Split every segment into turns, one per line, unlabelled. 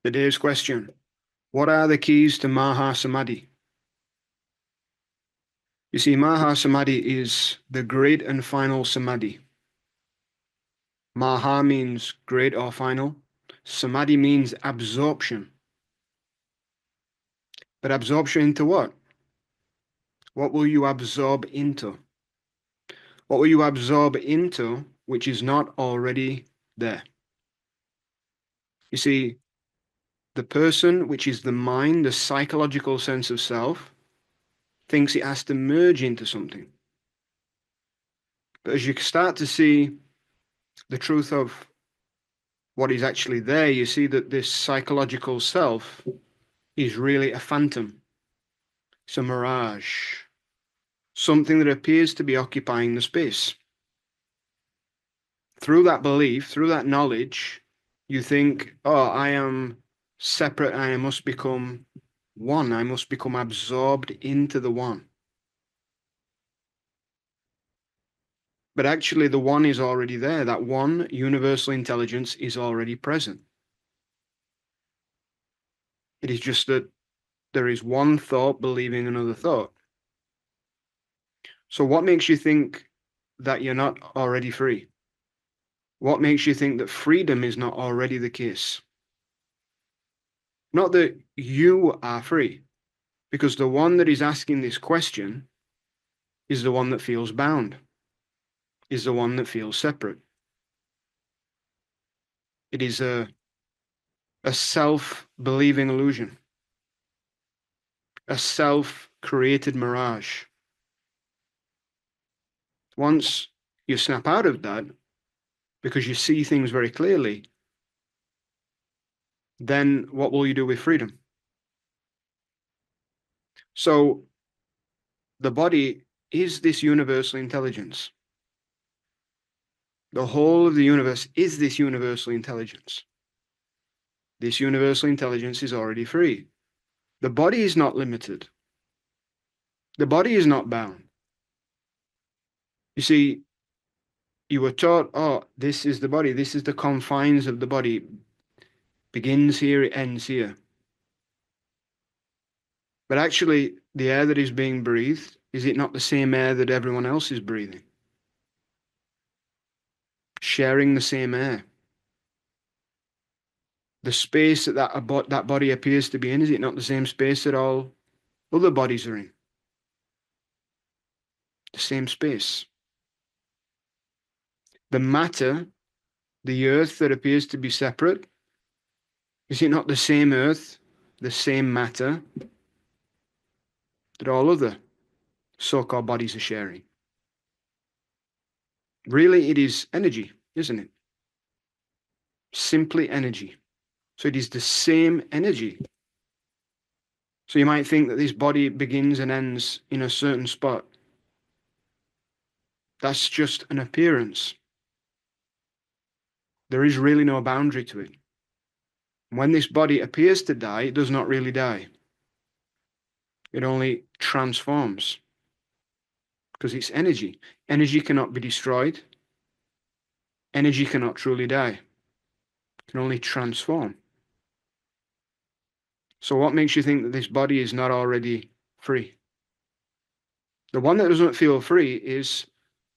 Today's question: what are the keys to Mahasamadhi? You see, Mahasamadhi is the great and final samadhi. Maha means great or final. Samadhi means absorption. But absorption into what? What will you absorb into? What will you absorb into which is not already there? You see, the person, which is the mind, the psychological sense of self, thinks it has to merge into something. But as you start to see the truth of what is actually there, you see that this psychological self is really a phantom. It's a mirage, something that appears to be occupying the space. Through that belief, through that knowledge, you think, oh, I am separate, I must become one, I must become absorbed into the one. But actually, the one is already there. That one universal intelligence is already present. It is just that there is one thought believing another thought. So what makes you think that you're not already free? What makes you think that freedom is not already the case? Not that you are free, because the one that is asking this question is the one that feels bound, is the one that feels separate. It is a self-believing illusion, a self-created mirage. Once you snap out of that, because you see things very clearly, then what will you do with freedom? So the body is this universal intelligence. The whole of the universe is this universal intelligence. This universal intelligence is already free. The body is not limited. The body is not bound. You see, you were taught, oh, this is the body, this is the confines of the body. Begins here, it ends here. But actually, the air that is being breathed, is it not the same air that everyone else is breathing? Sharing the same air. The space that body appears to be in, is it not the same space that all other bodies are in? The same space. The matter, the earth that appears to be separate, is it not the same earth, the same matter that all other so-called bodies are sharing? Really, it is energy, isn't it? Simply energy. So it is the same energy. So you might think that this body begins and ends in a certain spot. That's just an appearance. There is really no boundary to it. When this body appears to die, it does not really die. It only transforms. Because it's energy. Energy cannot be destroyed. Energy cannot truly die. It can only transform. So what makes you think that this body is not already free? The one that doesn't feel free is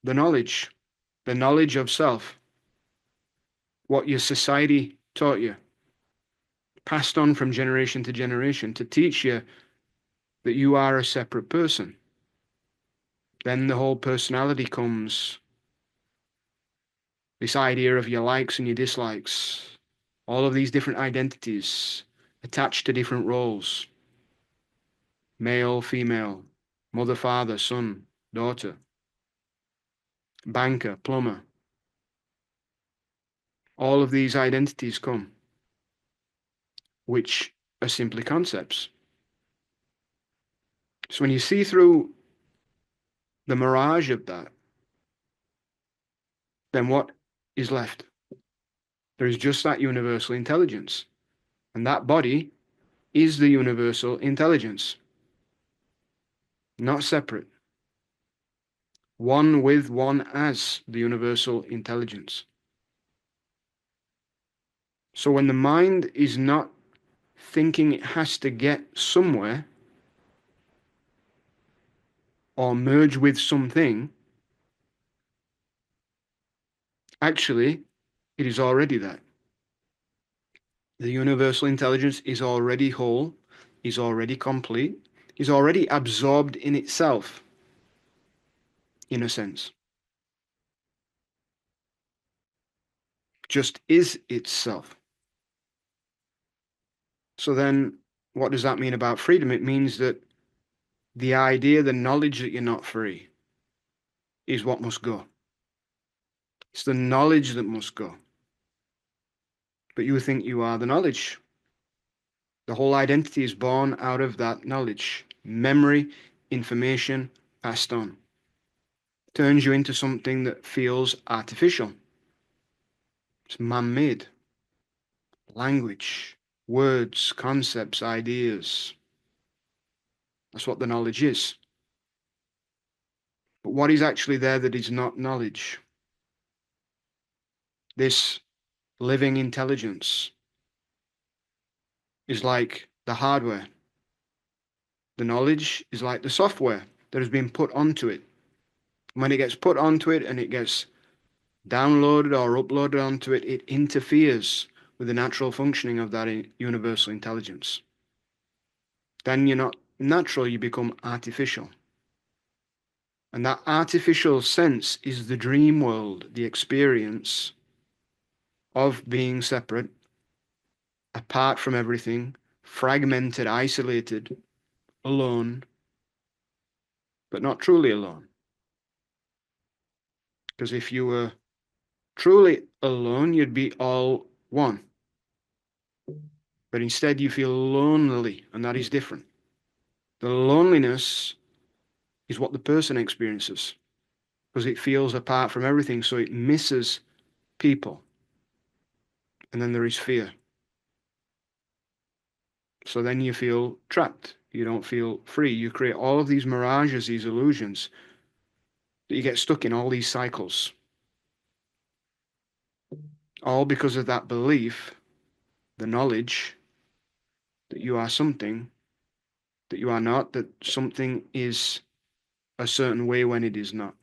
the knowledge of self. What your society taught you, passed on from generation to generation to teach you that you are a separate person. Then the whole personality comes. This idea of your likes and your dislikes, all of these different identities attached to different roles. Male, female, mother, father, son, daughter, banker, plumber. All of these identities come, which are simply concepts. So when you see through the mirage of that, then what is left? There is just that universal intelligence. And that body is the universal intelligence. Not separate. One with, one as the universal intelligence. So when the mind is not thinking it has to get somewhere or merge with something, actually, it is already that. The universal intelligence is already whole, is already complete, is already absorbed in itself, in a sense. Just is itself. So then, what does that mean about freedom? It means that the idea, the knowledge that you're not free is what must go. It's the knowledge that must go. But you think you are the knowledge. The whole identity is born out of that knowledge. Memory, information, passed on. Turns you into something that feels artificial. It's man-made. Language, words, concepts, ideas. That's what the knowledge is. But what is actually there that is not knowledge? This living intelligence is like the hardware. The knowledge is like the software that has been put onto it. When it gets put onto it and it gets downloaded or uploaded onto it, it interferes with the natural functioning of that universal intelligence. Then you're not natural, you become artificial. And that artificial sense is the dream world, the experience of being separate, apart from everything, fragmented, isolated, alone, but not truly alone. Because if you were truly alone, you'd be all one. But instead, you feel lonely, and that is different. The loneliness is what the person experiences because it feels apart from everything, so it misses people. And then there is fear. So then you feel trapped. You don't feel free. You create all of these mirages, these illusions, that you get stuck in all these cycles. All because of that belief, the knowledge that you are something, that you are not, that something is a certain way when it is not.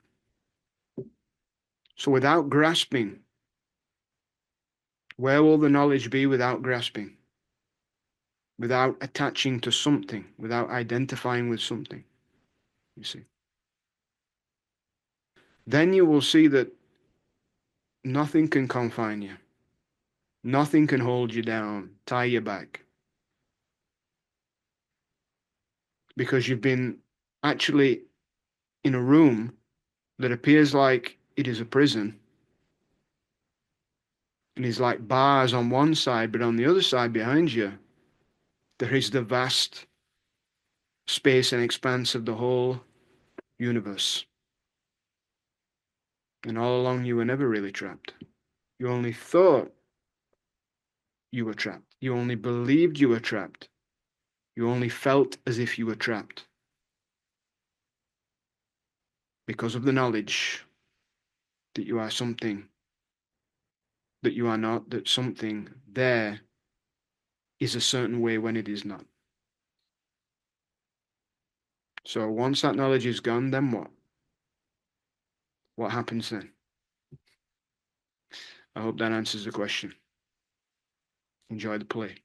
So without grasping, where will the knowledge be without grasping? Without attaching to something, without identifying with something, you see. Then you will see that nothing can confine you. Nothing can hold you down, tie you back. Because you've been actually in a room that appears like it is a prison and is like bars on one side, but on the other side behind you, there is the vast space and expanse of the whole universe. And all along you were never really trapped. You only thought you were trapped. You only believed you were trapped. You only felt as if you were trapped. Because of the knowledge that you are something that you are not, that something there is a certain way when it is not. So once that knowledge is gone, then what? What happens then? I hope that answers the question. Enjoy the play.